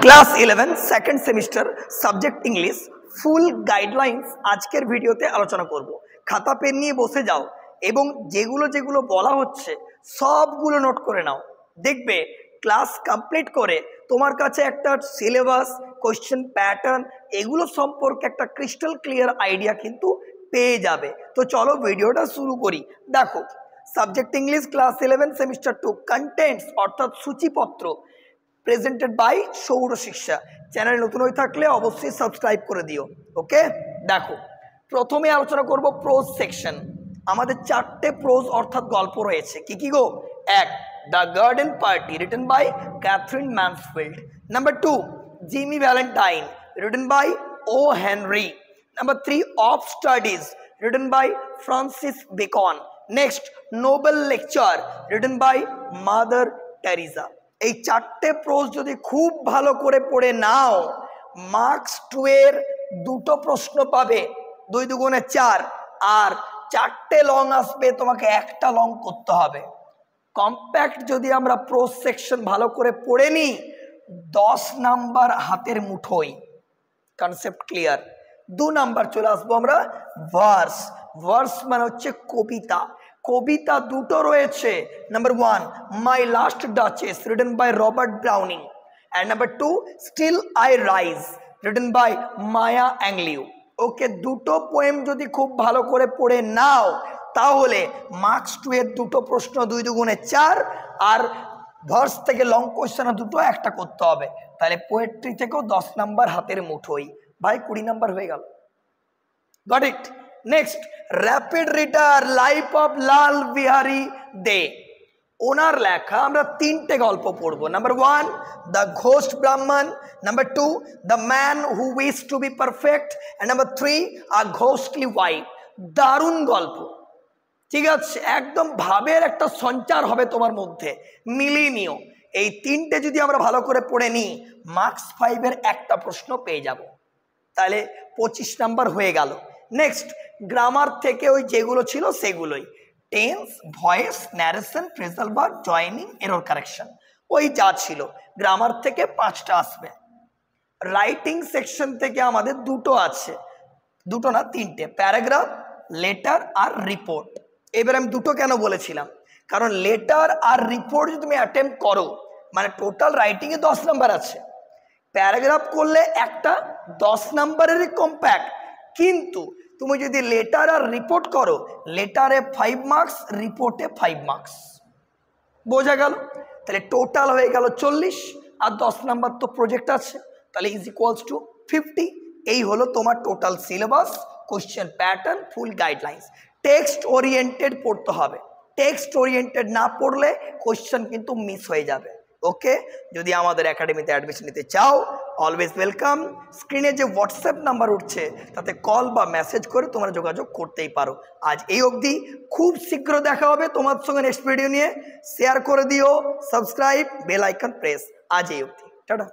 Class 11 second semester subject English full guidelines আজকের ভিডিওতে আলোচনা করব। খাতা পেন নিয়ে বসে যাও এবং যেগুলো যেগুলো বলা হচ্ছে সবগুলো নোট করে নাও। দেখবে ক্লাস কমপ্লিট করে তোমার কাছে একটা সিলেবাস, কোশ্চেন প্যাটার্ন এগুলো সম্পর্কে একটা ক্রিস্টাল ক্লিয়ার আইডিয়া কিন্তু পেয়ে যাবে। তো চলো ভিডিওটা শুরু করি। দেখো, subject English class 11 semester 2 contents অর্থাৎ সূচিপত্র প্রেজেন্টেড বাই সৌর শিক্ষা। চ্যানেল নতুন হয়ে থাকলে অবশ্যই সাবস্ক্রাইব করে দিও। ওকে, দেখো প্রথমে আলোচনা করব প্রোজ সেকশন। আমাদের চারটে প্রোজ অর্থাৎ গল্প রয়েছে। কি কি গো? এক, the garden party written by Katherine Mansfield. Number 2, Jimmy Valentine written by O Henry. Number 3, of studies written by Francis Bacon. Next, Nobel lecture written by Mother Teresa. এই চারটে প্রোজ যদি খুব ভালো করে পড়ে নাও, মার্কস 2 এর দুটো প্রশ্ন পাবে, 2 দুগুণে 4, আর চারটে লং আসবে, তোমাকে একটা লং করতে হবে। কম্প্যাক্ট যদি আমরা প্রোজ সেকশন ভালো করে পড়ে নিই, 10 নাম্বার হাতের মুঠোই। Concept clear? 2 নাম্বার চলে আসবো আমরা ভার্স। ভার্স মানে হচ্ছে কবিতা। কবিতা দুটো রয়েছে। Number 1, My Last Duchess written by Robert Browning, and number 2, Still I Rise written by Maya Angelou. Okay, দুটো পোয়েম যদি খুব ভালো করে পড়ে নাও, তাহলে মার্কস 2 এর দুটো প্রশ্ন 2 দুগুণে 4, আর ভার্স থেকে লং কোয়েশ্চেন দুটো একটা করতে হবে। তাহলে পোয়েট্রি থেকেও 10 নাম্বার হাতের মুঠোই। ভাই 20 নাম্বার হয়ে গেল। Got it? Next, rapid reader life of Lal Bihari De. ওনার লেখা আমরা 3টে গল্প পড়বো। Number 1, the ghost Brahmin. Number 2, the man who wish to be perfect, and number 3, a ghostly wife. দারুণ গল্প, ঠিক আছে? একদম ভাবের একটা সঞ্চার হবে তোমার মধ্যে, মিলিয়ে নিও। এই 3টে যদি আমরা ভালো করে পড়ে নিই, মার্কস 5 এর একটা প্রশ্ন পেয়ে যাব। তাহলে 25 নাম্বার হয়ে গেল। নেক্সট, গ্রামার থেকে ওই যেগুলো ছিল সেগুলোই, tense, voice, narration, phrasal verb, joining, error correction, ওই যা ছিল। গ্রামার থেকে 5টা আসবে। রাইটিং সেকশন থেকে আমাদের দুটো আছে, দুটো না 3টে, প্যারাগ্রাফ, লেটার আর রিপোর্ট। এবার আমি দুটো কেন বলেছিলাম, কারণ লেটার আর রিপোর্ট যদি তুমি অ্যাটেম্প করো, মানে টোটাল রাইটিংয়ে 10 নাম্বার আছে। প্যারাগ্রাফ করলে একটা 10 নাম্বারেরই কম্প্যাক্ট, কিন্তু তুমি যদি লেটার আর রিপোর্ট করো, লেটারে 5 মার্কস, রিপোর্টে 5 মার্কস। বোঝা গেল? তাহলে টোটাল হয়ে গেল 40, আর 10 নাম্বার তো প্রজেক্ট আছে, তাহলে ইজ ইকুয়ালস টু 50। এই হলো তোমার টোটাল সিলেবাস, কোশ্চেন প্যাটার্ন, ফুল গাইডলাইন্স। টেক্সট ওরিয়েন্টেড পড়তে হবে। টেক্সট ওরিয়েন্টেড না পড়লে কোশ্চেন কিন্তু মিস হয়ে যাবে। ওকে, যদি আমাদের একাডেমিতে অ্যাডমিশন নিতে চাও, অলওয়েজ ওয়েলকাম। স্ক্রিনে যে হোয়াটসঅ্যাপ নাম্বার উঠছে তাতে কল বা মেসেজ করে তোমরা যোগাযোগ করতেই পারো। আজ এই অবধি, খুব শীঘ্র দেখা হবে তোমার সঙ্গে নেক্সট ভিডিও নিয়ে। শেয়ার করে দিও, সাবস্ক্রাইব, বেল আইকন প্রেস। আজ এই অবধি, টাটা।